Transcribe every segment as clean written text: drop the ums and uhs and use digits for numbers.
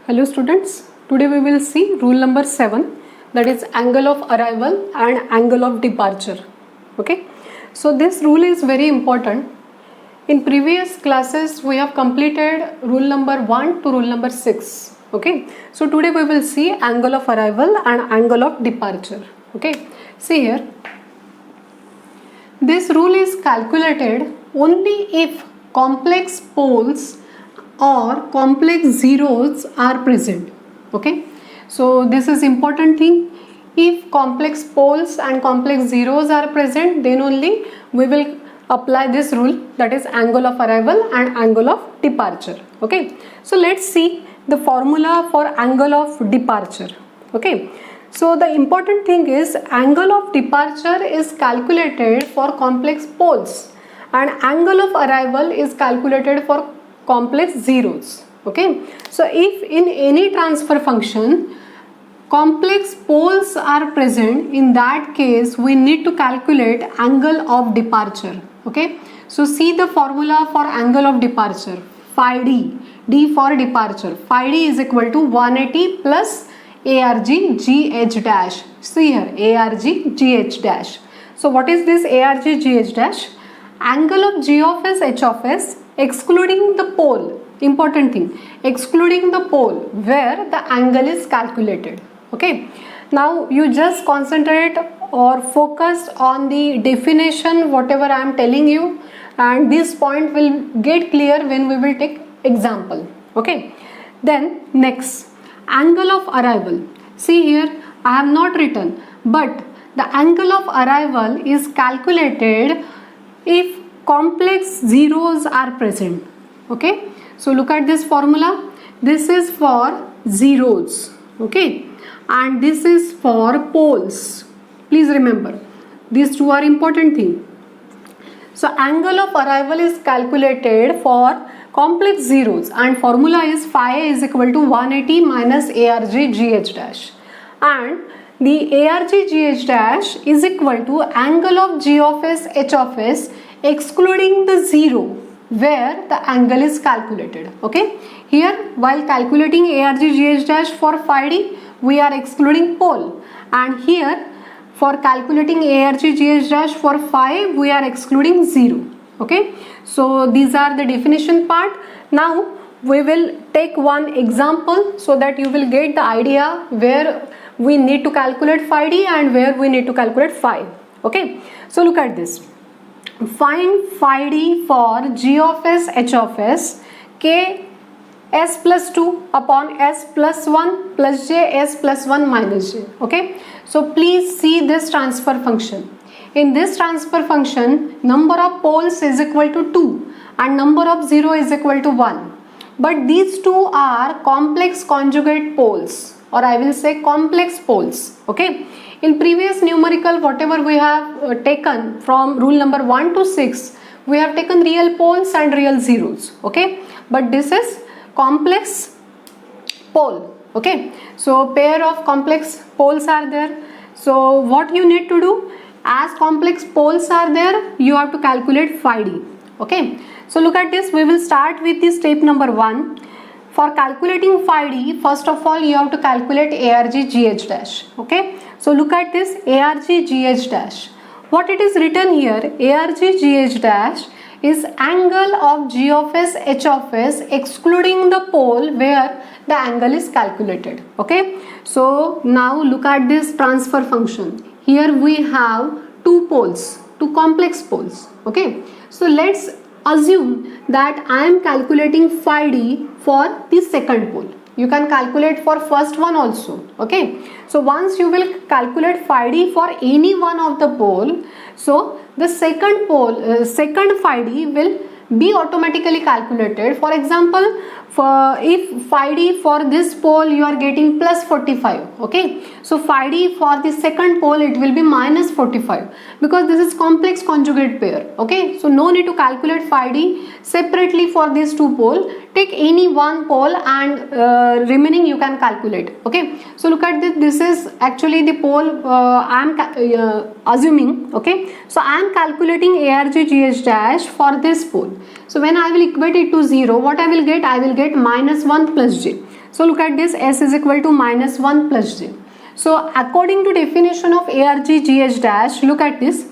Hello students, today we will see rule number 7, that is angle of arrival and angle of departure. Okay, so this rule is very important. In previous classes we have completed rule number 1 to rule number 6. Okay, so today we will see angle of arrival and angle of departure. Okay, see here, this rule is calculated only if complex poles or complex zeros are present. Okay, so this is important thing. If complex poles and complex zeros are present, then only we will apply this rule, that is angle of arrival and angle of departure. Okay, so let's see the formula for angle of departure. Okay, so the important thing is angle of departure is calculated for complex poles and angle of arrival is calculated for complex zeros. Okay, so if in any transfer function complex poles are present, in that case we need to calculate angle of departure. Okay, so see the formula for angle of departure, phi d, d for departure, phi d is equal to 180 plus arg gh dash. See here, arg gh dash. So what is this arg gh dash? Angle of g of s h of s excluding the pole, important thing, excluding the pole where the angle is calculated. Okay, now you just concentrate or focus on the definition whatever I am telling you, and this point will get clear when we will take example. Okay, then next, angle of arrival. See here, I have not written, but the angle of arrival is calculated if complex zeros are present. Okay, so look at this formula. This is for zeros. Okay, and this is for poles. Please remember, these two are important thing. So angle of arrival is calculated for complex zeros and formula is phi is equal to 180 minus arg gh dash, and the arg gh dash is equal to angle of g of s h of s excluding the zero where the angle is calculated. Okay, here while calculating arg gh dash for phi d we are excluding pole, and here for calculating arg gh dash for phi we are excluding zero. Okay, so these are the definition part. Now we will take one example so that you will get the idea where we need to calculate phi d and where we need to calculate phi. Okay, so look at this. Find phi d for g of s h of s k s plus 2 upon s plus 1 plus j s plus 1 minus j. Okay, so please see this transfer function. In this transfer function, number of poles is equal to 2 and number of 0 is equal to 1. But these two are complex conjugate poles, or I will say complex poles. Okay, in previous numerical whatever we have taken from rule number 1 to 6, we have taken real poles and real zeros. Okay, but this is complex pole. Okay, so pair of complex poles are there. So what you need to do, as complex poles are there, you have to calculate phi d. Okay, so look at this. We will start with the step number 1. For calculating phi d, first of all you have to calculate arg gh dash. Okay, so look at this, arg gh dash. What it is written here, arg gh dash is angle of g of s h of s excluding the pole where the angle is calculated. Okay, so now look at this transfer function. Here we have two poles, two complex poles. Okay, so let's assume that I am calculating phi d for the second pole. You can calculate for first one also. Okay, so once you will calculate phi d for any one of the pole, so the second pole, second phi d will be automatically calculated. For example, for if phi d for this pole you are getting plus 45. Okay, so phi d for the second pole it will be minus 45 because this is complex conjugate pair. Okay, so no need to calculate phi d separately for these two pole. Take any one pole and remaining you can calculate. Okay, so look at this. This is actually the pole I am assuming. Okay, so I am calculating arg gh dash for this pole. So when I will equate it to 0, what I will get? I will get minus 1 plus j. So look at this, S is equal to minus 1 plus J. So according to definition of ARGGH dash, look at this.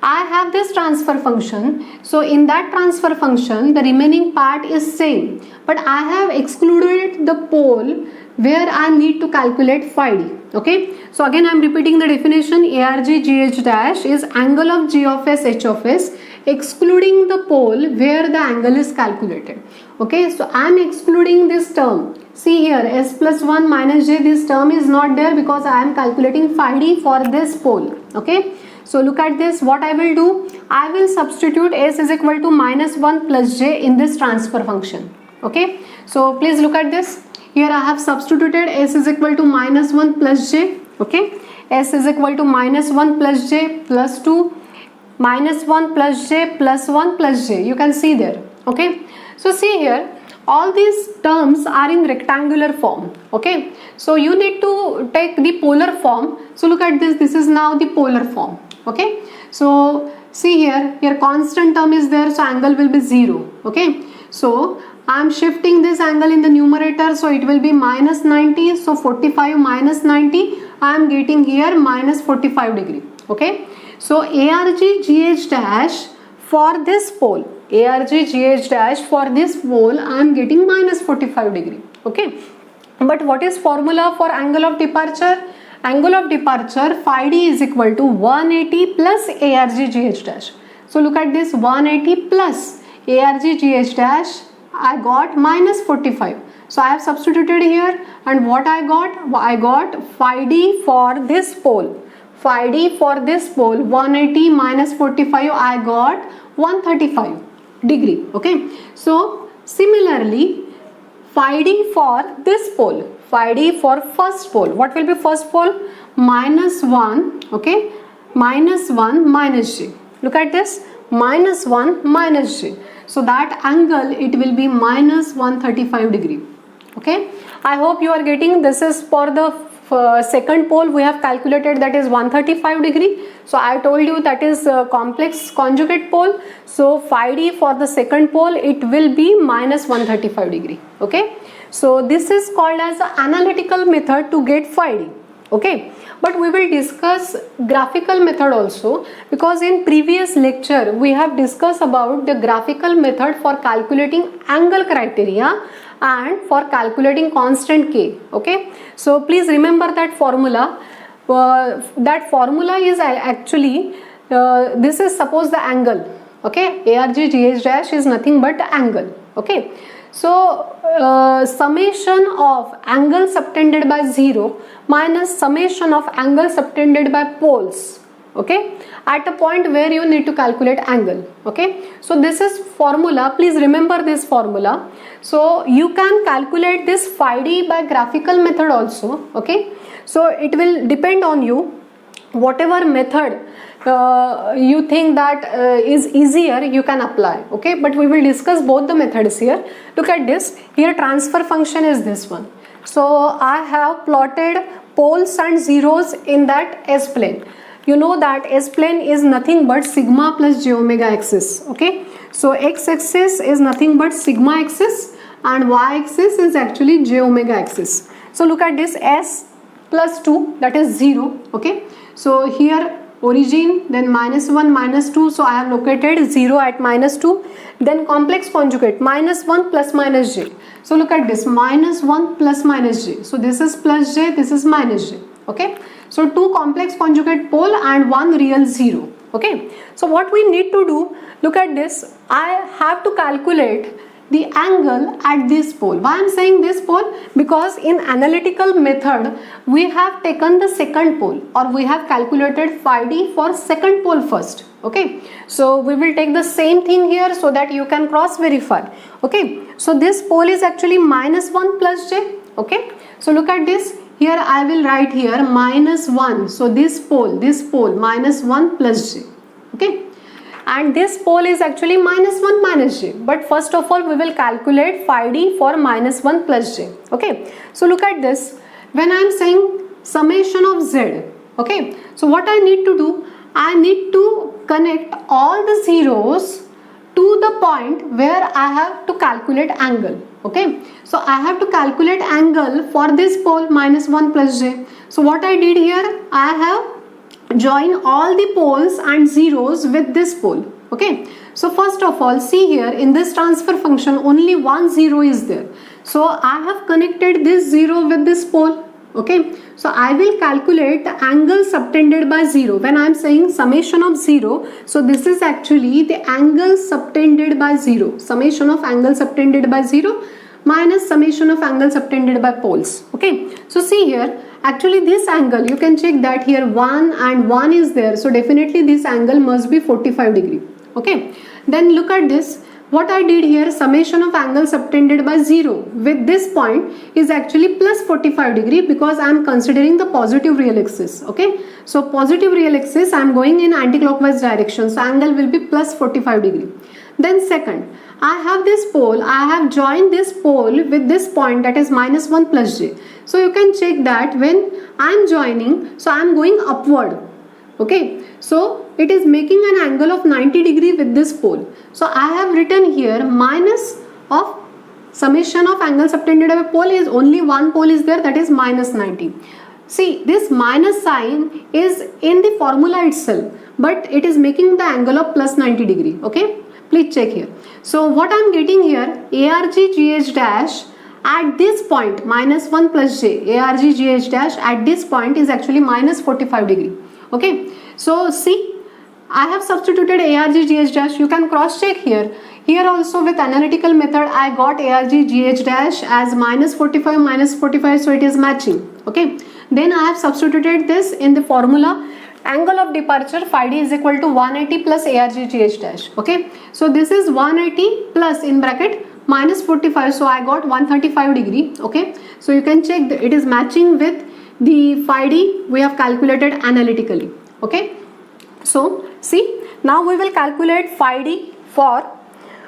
I have this transfer function. So in that transfer function, the remaining part is same. But I have excluded the pole where I need to calculate phi d. Okay. So again I am repeating the definition. ARGGH dash is angle of G of S H of S excluding the pole where the angle is calculated. Okay. So I am excluding this term. See here, S plus 1 minus J, this term is not there because I am calculating phi d for this pole. Okay. So look at this, what I will do, I will substitute S is equal to minus 1 plus J in this transfer function. Okay. So please look at this. Here I have substituted S is equal to minus 1 plus J. Okay. S is equal to minus 1 plus J plus 2 minus 1 plus J plus 1 plus J. You can see there. Okay. So see here, all these terms are in rectangular form. Okay. So you need to take the polar form. So look at this. This is now the polar form. Okay. So see here constant term is there. So angle will be 0. Okay. So I am shifting this angle in the numerator. So it will be minus 90. So 45 minus 90. I am getting here minus 45 degree. Okay. So ARGGH dash for this pole. ARGGH dash for this pole I am getting minus 45 degree. Okay. But what is formula for angle of departure? Angle of departure phi d is equal to 180 plus ARGGH dash. So look at this, 180 plus ARGGH dash, I got minus 45. So I have substituted here, and what I got phi d for this pole. Phi d for this pole 180 minus 45, I got 135 degree. Okay. So similarly phi d for this pole, phi d for first pole, what will be first pole? Minus 1. Okay. Minus 1 minus J. Look at this, minus 1 minus J. So that angle it will be minus 135 degree. Okay. I hope you are getting. This is for the second pole we have calculated, that is 135 degree. So I told you that is complex conjugate pole. So phi d for the second pole it will be minus 135 degree. Okay. So this is called as an analytical method to get phi d. Okay. But we will discuss graphical method also, because in previous lecture we have discussed about the graphical method for calculating angle criteria and for calculating constant k. Okay. So please remember that formula. That formula is actually this is suppose the angle. Okay. ARGGH dash is nothing but angle. Okay. So summation of angle subtended by 0 minus summation of angle subtended by poles. Okay, at a point where you need to calculate angle. Okay, so this is formula, please remember this formula. So you can calculate this phi d by graphical method also. Okay, so it will depend on you, whatever method you think that is easier you can apply. Okay, but we will discuss both the methods here. Look at this, here transfer function is this one. So I have plotted poles and zeros in that S plane. You know that S plane is nothing but sigma plus j omega axis. Okay, so x axis is nothing but sigma axis and y axis is actually j omega axis. So look at this, S plus 2, that is 0. Okay, so here origin, then minus 1 minus 2, so I have located 0 at minus 2. Then complex conjugate minus 1 plus minus j. So look at this, minus 1 plus minus j. So this is plus j, this is minus j. Okay, so 2 complex conjugate pole and 1 real 0. Okay, so what we need to do, look at this, I have to calculate the angle at this pole. Why I am saying this pole? Because in analytical method we have taken the second pole, or we have calculated phi d for second pole first. Okay, so we will take the same thing here so that you can cross verify. Okay, so this pole is actually minus 1 plus j. Okay, so look at this, here I will write here minus 1. So this pole minus 1 plus j. Okay, and this pole is actually minus 1 minus j. But first of all we will calculate phi d for minus 1 plus j. Okay, so look at this, when I am saying summation of z. Okay, so what I need to do, I need to connect all the zeros to to the point where I have to calculate angle. Okay, so I have to calculate angle for this pole minus 1 plus j. So what I did here, I have joined all the poles and zeros with this pole. Okay, so first of all, see here in this transfer function only one zero is there. So I have connected this zero with this pole. Okay, so I will calculate the angle subtended by 0. When I am saying summation of 0, so this is actually the angle subtended by 0. Summation of angle subtended by 0 minus summation of angle subtended by poles. Okay, so see here, actually this angle, you can check that here 1 and 1 is there. So definitely this angle must be 45 degree. Okay, then look at this. What I did here, summation of angle subtended by 0 with this point is actually plus 45 degree because I am considering the positive real axis. Okay, so positive real axis I am going in anti-clockwise direction, so angle will be plus 45 degree. Then second, I have this pole, I have joined this pole with this point, that is minus 1 plus j. So you can check that when I am joining, so I am going upward. Okay, so it is making an angle of 90 degree with this pole. So I have written here minus of summation of angle subtended by pole is only one pole is there, that is minus 90. See, this minus sign is in the formula itself, but it is making the angle of plus 90 degree. Okay, please check here. So what I am getting here, ARG GH dash at this point minus 1 plus j, ARG GH dash at this point is actually minus 45 degree. Okay, so see, I have substituted ARG GH dash. You can cross check here. Here also with analytical method I got ARG GH dash as minus 45, so it is matching. Okay, then I have substituted this in the formula. Angle of departure phi d is equal to 180 plus ARG GH dash. Okay, so this is 180 plus in bracket minus 45, so I got 135 degree. Okay, so you can check it is matching with the phi d we have calculated analytically. Okay, so see, now we will calculate phi d for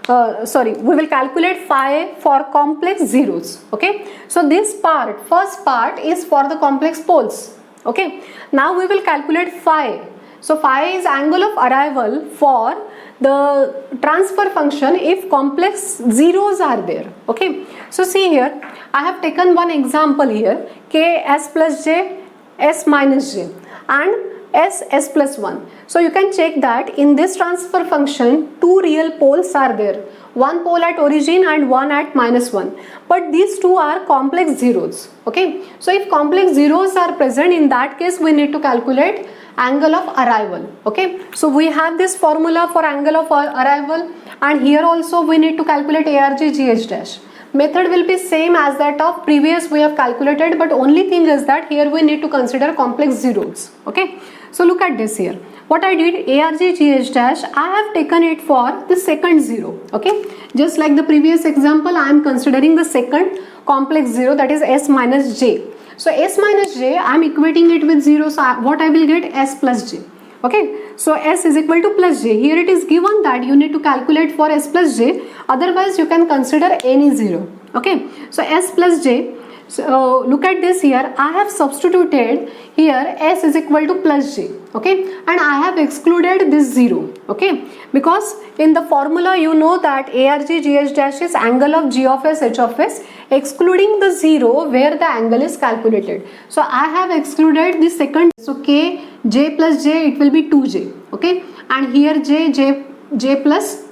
we will calculate phi for complex zeros. Okay, so this part, first part is for the complex poles. Okay, now we will calculate phi. So phi is angle of arrival for the transfer function if complex zeros are there. Okay, so see here, I have taken one example here, k s plus j, s minus j and s plus 1. So you can check that in this transfer function two real poles are there, one pole at origin and one at minus 1, but these two are complex zeros. Okay, so if complex zeros are present, in that case we need to calculate angle of arrival. Okay, so we have this formula for angle of arrival, and here also we need to calculate ARG GH dash. Method will be same as that of previous we have calculated, but only thing is that here we need to consider complex zeros. Okay, so look at this here. What I did, ARG GH dash, I have taken it for the second zero. Okay, just like the previous example, I am considering the second complex zero, that is s minus j. So s minus j, I am equating it with 0, so what I will get, s plus j. Okay, so s is equal to plus j. Here it is given that you need to calculate for s plus j, otherwise you can consider any zero. Okay, so s plus j. So look at this here, I have substituted here s is equal to plus j. Okay, and I have excluded this 0. Okay, because in the formula you know that ARG GH dash is angle of g of s h of s excluding the 0 where the angle is calculated. So I have excluded the second, so k j plus j, it will be 2j. Okay, and here j plus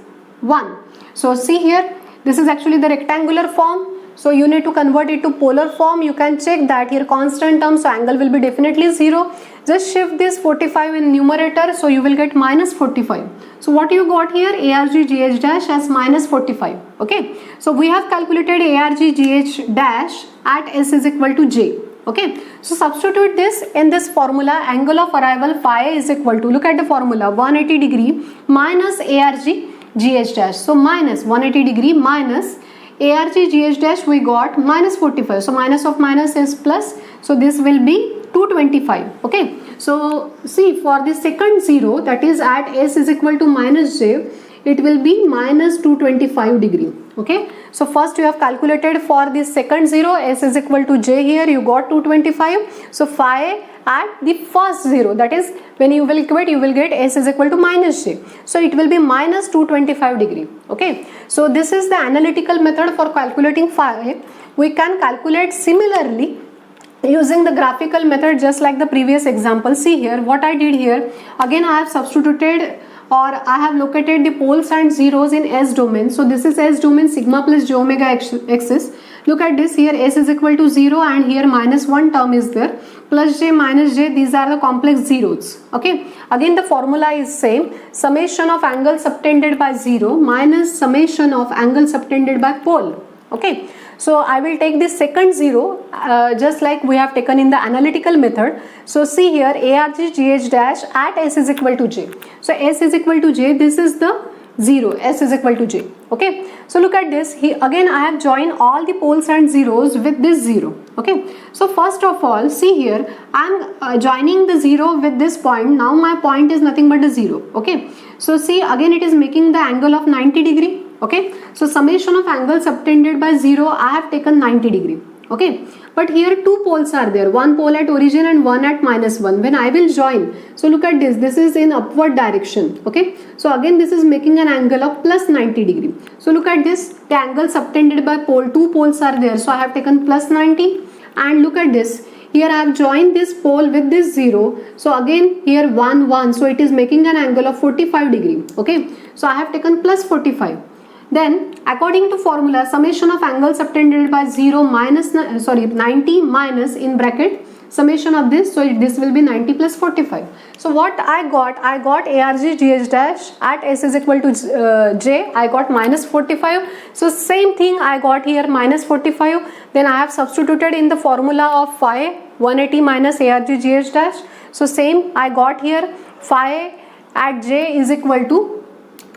1. So see here, this is actually the rectangular form. So you need to convert it to polar form. You can check that here constant term, so angle will be definitely 0. Just shift this 45 in numerator, so you will get minus 45. So what you got here, ARG GH dash as minus 45. Okay, so we have calculated ARG GH dash at s is equal to j. Okay, so substitute this in this formula, angle of arrival phi is equal to, look at the formula, 180 degree minus ARG GH dash. So minus 180 degree minus ARG GH dash, we got minus 45. So minus of minus is plus. So this will be 225. Okay, so see, for the second zero, that is at s is equal to minus j, it will be minus 225 degree. Okay, so first you have calculated for the second zero, s is equal to j, here you got 225. So phi at the first zero, that is when you will equate, you will get s is equal to minus j, so it will be minus 225 degree. Okay, so this is the analytical method for calculating phi. We can calculate similarly using the graphical method, just like the previous example. See here what I did here. Again I have substituted, or I have located the poles and zeros in S domain. So this is S domain, sigma plus j omega axis. Look at this, here s is equal to 0 and here minus 1 term is there, plus j minus j, these are the complex zeros. Okay, again the formula is same, summation of angle subtended by 0 minus summation of angle subtended by pole. Okay, so I will take this second zero just like we have taken in the analytical method. So see here, arg gh dash at s is equal to j. So s is equal to j, this is the 0, s is equal to j. Okay, so look at this, here again I have joined all the poles and zeros with this 0. Okay, so first of all, see here, I am joining the 0 with this point. Now my point is nothing but the 0. Okay, so see, again it is making the angle of 90 degree. Okay, so summation of angle subtended by 0, I have taken 90 degree. Okay, but here two poles are there, one pole at origin and one at minus 1. When I will join, so look at this, this is in upward direction. Okay, so again this is making an angle of plus 90 degree. So look at this, the angle subtended by pole, two poles are there, so I have taken plus 90. And look at this, here I have joined this pole with this 0, so again here 1 1, so it is making an angle of 45 degree. Okay, so I have taken plus 45. Then according to formula, summation of angle subtended by 0 minus 90 minus in bracket summation of this, so this will be 90 plus 45. So what I got arg gh dash at s is equal to j, I got minus 45. So same thing I got here, minus 45. Then I have substituted in the formula of phi 180 minus arg gh dash. So same I got here, phi at j is equal to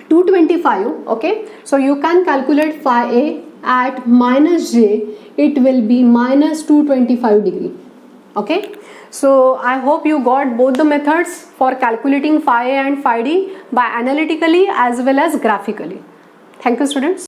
225. Okay, so you can calculate phi a at minus j, it will be minus 225 degree. Okay, so I hope you got both the methods for calculating phi a and phi d by analytically as well as graphically. Thank you, students.